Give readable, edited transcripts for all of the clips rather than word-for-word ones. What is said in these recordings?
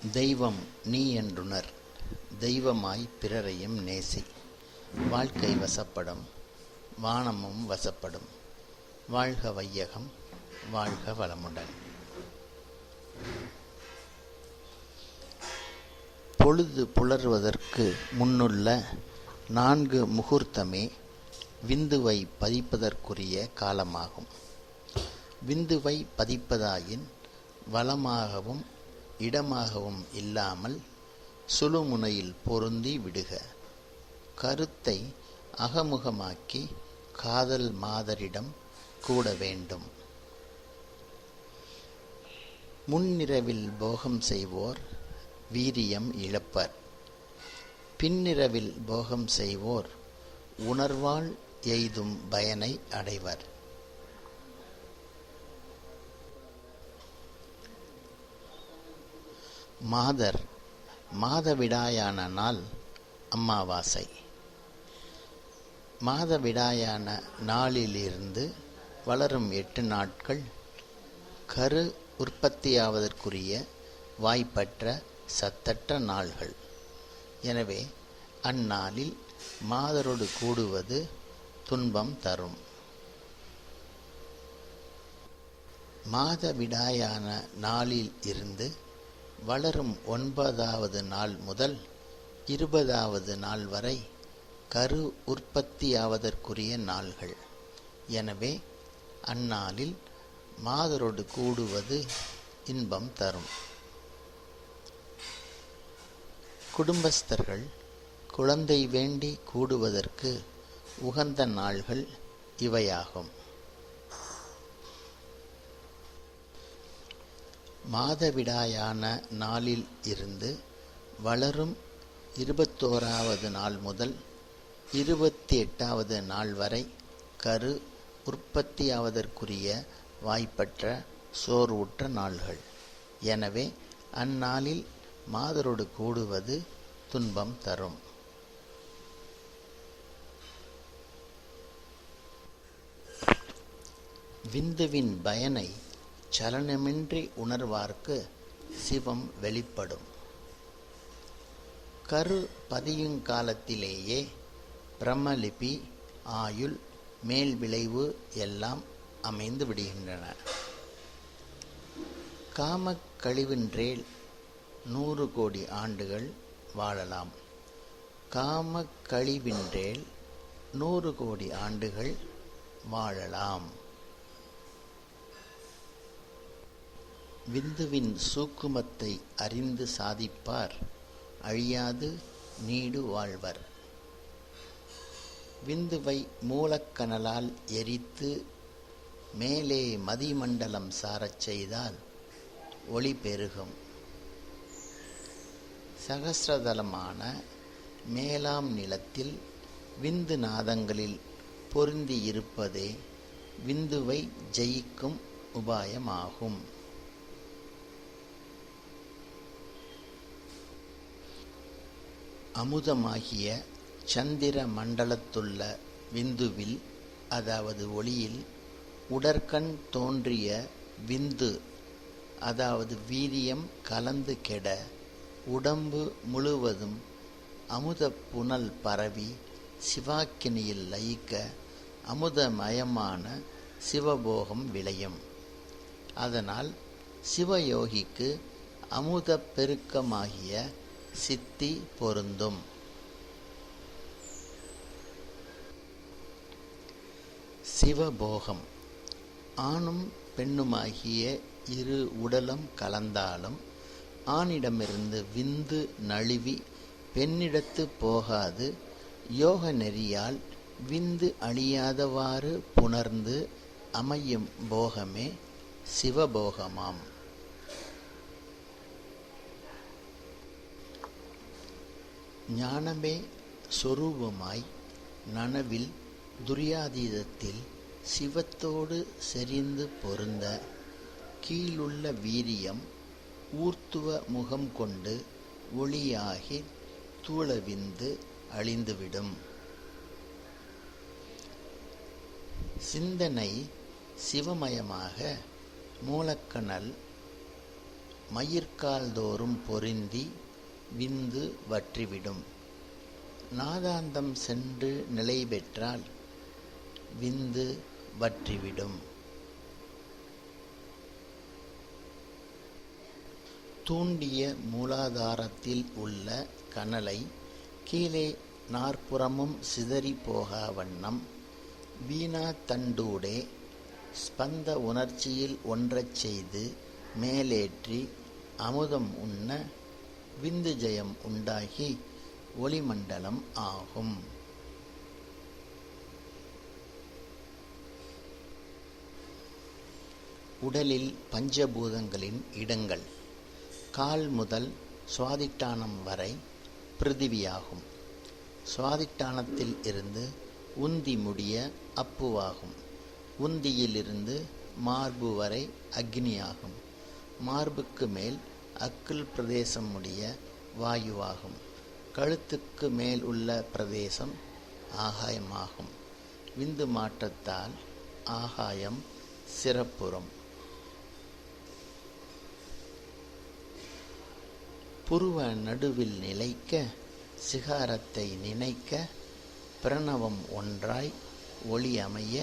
தெய்வம் நீ என்றுணர், தெய்வமாய் பிறரையும் நேசி. வாழ்க்கை வசப்படும், வானமும் வசப்படும். வாழ்க வையகம், வாழ்க வளமுடன். பொழுது புலர்வதற்கு முன்னுள்ள 4 முகூர்த்தமே விந்துவை பதிப்பதற்குரிய காலமாகும். விந்துவை பதிப்பதாயின் வலமாகவும் இடமாகவும் இல்லாமல் சுழுமுனையில் பொருந்தி விடுக. கருத்தை அகமுகமாக்கி காதல் மாதரிடம் கூட வேண்டும். முன்னிரவில் போகம் செய்வோர் வீரியம் இழப்பர். பின்னிரவில் போகம் செய்வோர் உணர்வால் எய்தும் பயனை அடைவர். மாதவிடாயான நாள் அமாவாசை. மாதவிடாயான நாளிலிருந்து வளரும் 8 நாட்கள் கரு உற்பத்தியாவதற்குரிய வாய்ப்பற்ற சத்தற்ற நாள்கள். எனவே அந்நாளில் மாதரோடு கூடுவது துன்பம் தரும். மாதவிடாயான நாளில் இருந்து வளரும் 9வது நாள் முதல் 20வது நாள் வரை கரு உற்பத்தியாவதற்குரிய நாள்கள். எனவே அந்நாளில் மாதரோடு கூடுவது இன்பம் தரும். குடும்பஸ்தர்கள் குழந்தை வேண்டி கூடுவதற்கு உகந்த நாள்கள் இவையாகும். மாதவிடாயான நாளில் இருந்து வளரும் 21வது நாள் முதல் 28வது நாள் வரை கரு உற்பத்தியாவதற்குரிய வாய்ப்பற்ற சோர்வுற்ற நாள்கள். எனவே அந்நாளில் மாதரோடு கூடுவது துன்பம் தரும். விந்துவின் பயனை சலனமின்றி உணர்வார்க்கு சிவம் வெளிப்படும். கரு பதியும் காலத்திலேயே பிரம்மலிபி, ஆயுள், மேல் விளைவு எல்லாம் அமைந்து விடுகின்றன. காமக் கழிவின்றேல் 100 கோடி ஆண்டுகள் வாழலாம். காமக் கழிவின்றேல் 100 கோடி ஆண்டுகள் வாழலாம். விந்துவின் சூக்குமத்தை அறிந்து சாதிப்பார் அழியாது நீடு வாழ்வர். விந்துவை மூலக்கனலால் எரித்து மேலே மதிமண்டலம் சாரச் செய்தால் ஒளி பெருகும். சகஸ்ரதலமான மேலாம் நிலத்தில் விந்து நாதங்களில் பொருந்தி இருப்பதே விந்துவை ஜெயிக்கும் உபாயமாகும். அமுதமாகிய சந்திர மண்டலத்துள்ள விந்துவில், அதாவது ஒளியில், உடற்கண் தோன்றிய விந்து, அதாவது வீரியம் கலந்து கெட உடம்பு முழுவதும் அமுத புனல் பரவி சிவாக்கினியில் லயிக்க அமுதமயமான சிவபோகம் விளையும். அதனால் சிவயோகிக்கு அமுத பெருக்கமாகிய சித்தி பொருந்தும். சிவபோகம் ஆணும் பெண்ணுமாகிய இரு உடலும் கலந்தாலும் ஆணிடமிருந்து விந்து நழுவி பெண்ணிடத்து போகாது யோக நெறியால் விந்து அழியாதவாறு புணர்ந்து அமையும் போகமே சிவபோகமாம். ஞானமே சொரூபமாய் நனவில் துரியாதீதத்தில் சிவத்தோடு செறிந்து பொருந்த கீழுள்ள வீரியம் ஊர்த்துவ முகம் கொண்டு ஒளியாகி தூளவிந்து அழிந்துவிடும். சிந்தனை சிவமயமாக மூலக்கனல் மயிர்கால் தோறும் பொருந்தி விந்து வற்றிவிடும். நாதாந்தம் சென்று நிலை பெற்றால் விந்து வற்றிவிடும். தூண்டிய மூலாதாரத்தில் உள்ள கனலை கீழே நாற்புறமும் சிதறி போகா வண்ணம் வீணா தண்டூடே ஸ்பந்த உணர்ச்சியில் ஒன்றச் செய்து மேலேற்றி அமுதம் உண்ண விந்து ஜெயம் உண்டாகி ஒளிமண்டலம் ஆகும். உடலில் பஞ்சபூதங்களின் இடங்கள் கால் முதல் சுவாதிட்டானம் வரை பிருதிவியாகும். சுவாதிட்டானத்தில் இருந்து உந்தி முடிய அப்புவாகும். உந்தியிலிருந்து மார்பு வரை அக்னியாகும். மார்புக்கு மேல் அக்குள் பிரதேசம் முடிய வாயுவாகும். கழுத்துக்கு மேல் உள்ள பிரதேசம் ஆகாயமாகும். விந்து மாற்றத்தால் ஆகாயம் சிறப்புறும். புருவ நடுவில் நிலைக்க சிகாரத்தை நினைக்க பிரணவம் ஒன்றாய் ஒளி அமைய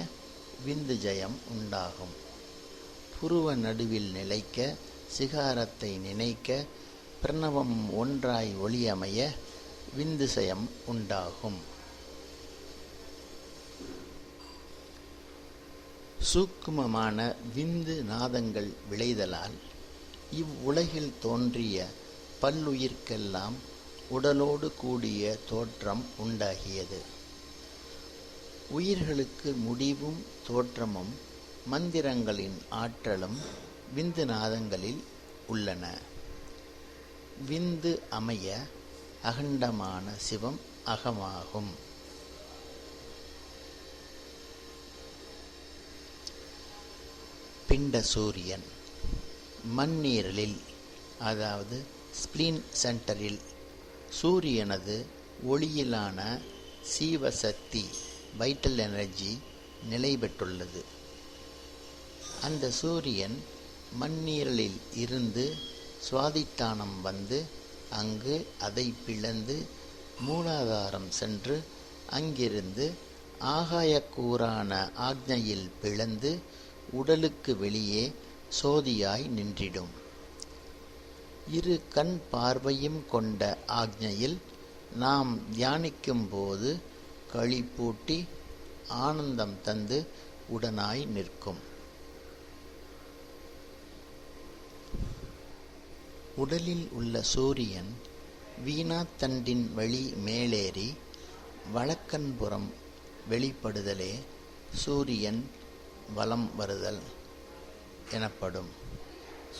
விந்து ஜெயம் உண்டாகும். புருவ நடுவில் நிலைக்க சிகாரத்தை நினைக்க பிரணவம் ஒன்றாய் ஒளி அமைய விந்து ஜெயம் உண்டாகும். சூக்குமமான விந்து நாதங்கள் விளைதலால் இவ்வுலகில் தோன்றிய பல்லுயிர்க்கெல்லாம் உடலோடு கூடிய தோற்றம் உண்டாகியது. உயிர்களுக்கு முடிவும் தோற்றமும் மந்திரங்களின் ஆற்றலும் விந்து நாதங்களில் உள்ளன. விந்து அமைய அகண்டமான சிவம் அகமாகும். பிண்ட சூரியன் மண்ணீரலில் அதாவது ஸ்பிளீன் சென்டரில் சூரியனது ஒளியிலான சீவசக்தி வைட்டல் எனர்ஜி நிலை பெற்றுள்ளது. அந்த சூரியன் மண்ணீரலில் இருந்து சுவாதிட்டானம் வந்து அங்கு அதை பிளந்து மூலாதாரம் சென்று அங்கிருந்து ஆகாயக்கூறான ஆக்ஞையில் பிளந்து உடலுக்கு வெளியே சோதியாய் நின்றிடும். இரு கண் பார்வையும் கொண்ட ஆக்ஞையில் நாம் தியானிக்கும் போது களிப்பூட்டி ஆனந்தம் தந்து உடனாய் நிற்கும். உடலில் உள்ள சூரியன் வீணாத்தண்டின் வழி மேலேறி வலக்கண்புறம் வெளிப்படுதலே சூரியன் வலம் வருதல் எனப்படும்.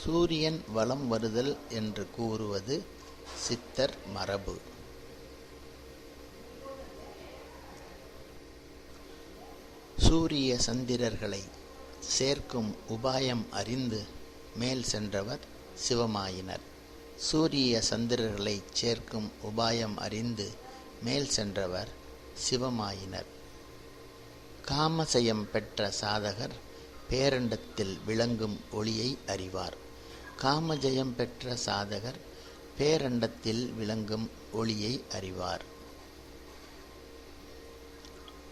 சூரியன் வலம் வருதல் என்று கூறுவது சித்தர் மரபு. சூரிய சந்திரர்களை சேர்க்கும் உபாயம் அறிந்து மேல் சென்றவர் சிவமாயினர். சூரிய சந்திரர்களை சேர்க்கும் உபாயம் அறிந்து மேல் சென்றவர் சிவமாயினர். காமசயம் பெற்ற சாதகர் பேரண்டத்தில் விளங்கும் ஒளியை அறிவார். காமஜயம் பெற்ற சாதகர் பேரண்டத்தில் விளங்கும் ஒளியை அறிவார்.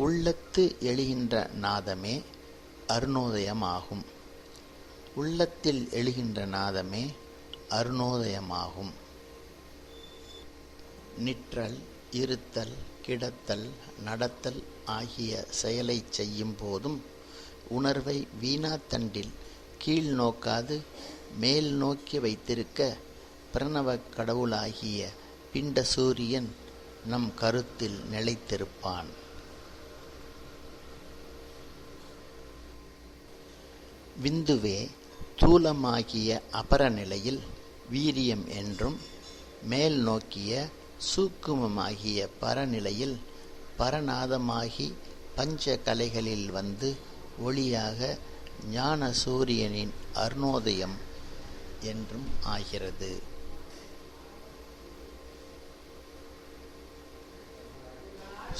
உள்ளத்து எழுகின்ற நாதமே அருணோதயமாகும். உள்ளத்தில் எழுகின்ற நாதமே அருணோதயமாகும். நிற்றல், இருத்தல், கிடத்தல், நடத்தல் ஆகிய செயலை செய்யும் போதும் உணர்வை வீணாத்தண்டில் கீழ் நோக்காது மேல் நோக்கி வைத்திருக்க பிரணவ கடவுளாகிய பிண்ட சூரியன் நம் கருத்தில் நிலைத்திருப்பான். விந்துவே தூலமாகிய அபரநிலையில் வீரியம் என்றும் மேல் நோக்கிய சூக்குமமாகிய பரநிலையில் பரநாதமாகி பஞ்ச கலைகளில் வந்து ஒளியாக ஞான சூரியனின் அருணோதயம் என்றும் ஆகிறது.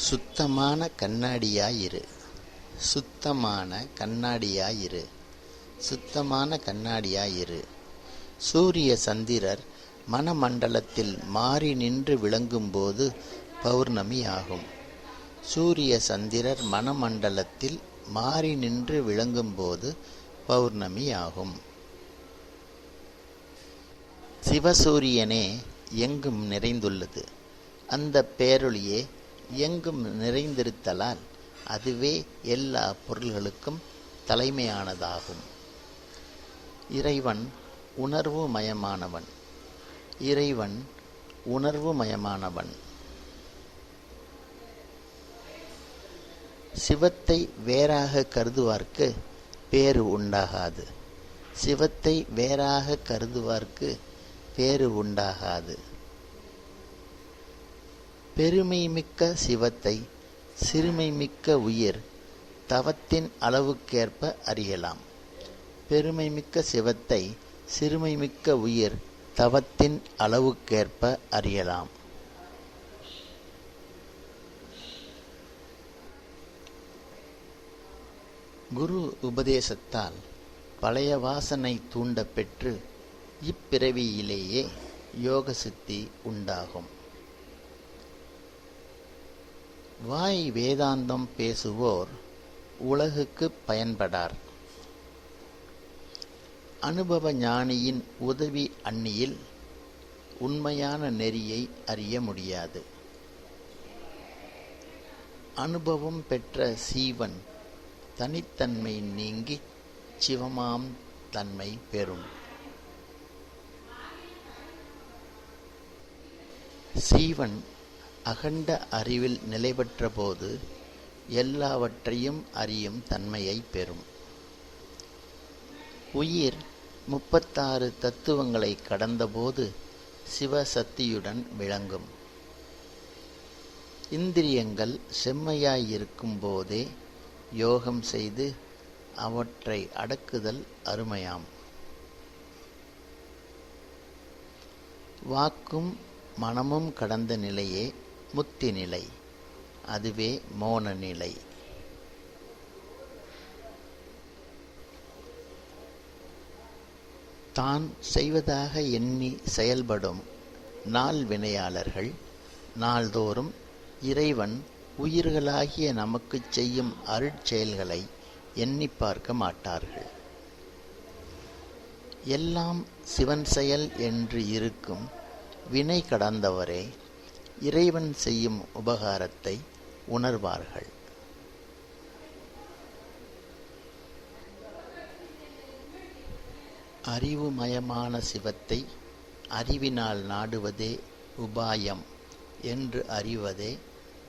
சுத்தமான கண்ணாடியாயிரு. சுத்தமான கண்ணாடியாயிரு. சுத்தமான கண்ணாடியாயிரு. சூரிய சந்திரர் மனமண்டலத்தில் மாறி நின்று விளங்கும்போது பௌர்ணமி ஆகும். சூரிய சந்திரர் மனமண்டலத்தில் மாறி நின்று விளங்கும்போது பௌர்ணமி ஆகும். சிவசூரியனே எங்கும் நிறைந்துள்ளது. அந்த பேரொளியே எங்கும் நிறைந்திருத்தலால் அதுவே எல்லா பொருள்களுக்கும் தலைமையானதாகும். இறைவன் உணர்வுமயமானவன். இறைவன் உணர்வுமயமானவன். சிவத்தை வேறாக கருதுவார்க்கு பேறு உண்டாகாது. சிவத்தை வேறாக கருதுவார்க்கு பேறு உண்டாகாது. பெருமைமிக்க சிவத்தை சிறுமைமிக்க உயிர் தவத்தின் அளவுக்கேற்ப அறியலாம். பெருமைமிக்க சிவத்தை சிறுமைமிக்க உயிர் தவத்தின் அளவுக்கேற்ப அறியலாம். குரு உபதேசத்தால் பழைய வாசனை தூண்ட பெற்று இப்பிறவியிலேயே யோக சித்தி உண்டாகும். வாய் வேதாந்தம் பேசுவோர் உலகுக்கு பயன்படார். அனுபவ ஞானியின் உதவி அன்னியில் உண்மையான நெறியை அறிய முடியாது. அனுபவம் பெற்ற சீவன் தனித்தன்மை நீங்கி சிவமாம் தன்மை பெறும். சீவன் அகண்ட அறிவில் நிலைபெற்ற போது எல்லாவற்றையும் அறியும் தன்மையை பெறும். உயிர் 36 தத்துவங்களை கடந்தபோது சிவசக்தியுடன் விளங்கும். இந்திரியங்கள் செம்மையாயிருக்கும் போதே யோகம் செய்து அவற்றை அடக்குதல் அருமையாம். வாக்கும் மனமும் கடந்த நிலையே முத்தி நிலை. அதுவே மோன நிலை. தான் செய்வதாக எண்ணி செயல்படும் நாள் வினையாளர்கள் நாள்தோறும் இறைவன் உயிர்களாகிய நமக்கு செய்யும் அருட்செயல்களை எண்ணி பார்க்க மாட்டார்கள். எல்லாம் சிவன் செயல் என்று இருக்கும் வினை கடந்தவரே இறைவன் செய்யும் உபகாரத்தை உணர்வார்கள். அறிவுமயமான சிவத்தை அறிவினால் நாடுவதே உபாயம் என்று அறிவதே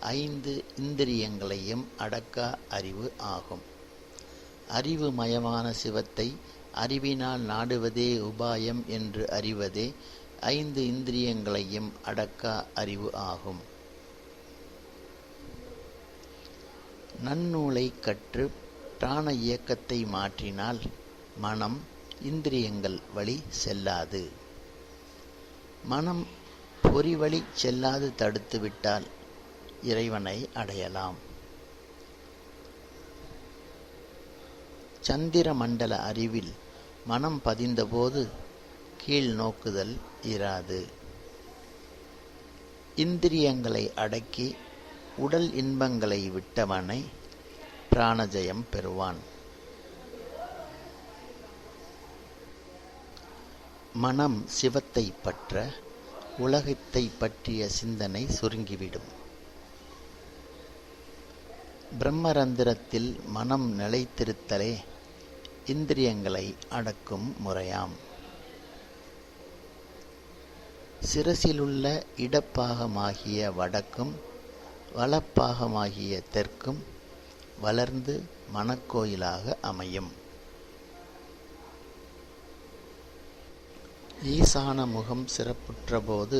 5 இந்திரியங்களையும் அடக்கா அறிவு ஆகும். அறிவுமயமான சிவத்தை அறிவினால் நாடுவதே உபாயம் என்று அறிவதே 5 இந்திரியங்களையும் அடக்கா அறிவு ஆகும். நன்னூலை கற்று பிராண இயக்கத்தை மாற்றினால் மனம் இந்திரியங்கள் வழி செல்லாது. மனம் பொறி வழி செல்லாது தடுத்துவிட்டால் இறைவனை அடையலாம். சந்திர மண்டல அறிவில் மனம் பதிந்தபோது கீழ் நோக்குதல் இராது. இந்திரியங்களை அடக்கி உடல் இன்பங்களை விட்டவனை பிராணஜயம் பெறுவான். மனம் சிவத்தை பற்ற உலகத்தை பற்றிய சிந்தனை சுருங்கிவிடும். பிரம்மரந்திரத்தில் மனம் நிலைத்திருத்தலே இந்திரியங்களை அடக்கும் முறையாம். சிரசிலுள்ள இடப்பாகமாகிய வடக்கும் வலப்பாகமாகிய தெற்கும் வளர்ந்து மனக்கோயிலாக அமையும். ஈசான முகம் சிறப்புற்றபோது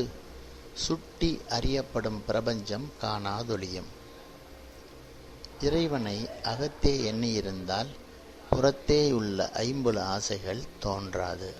சுட்டி அறியப்படும் பிரபஞ்சம் காணாதொழியும். இறைவனை அகத்தே எண்ணியிருந்தால் புறத்தேயுள்ள 50 ஆசைகள் தோன்றாது.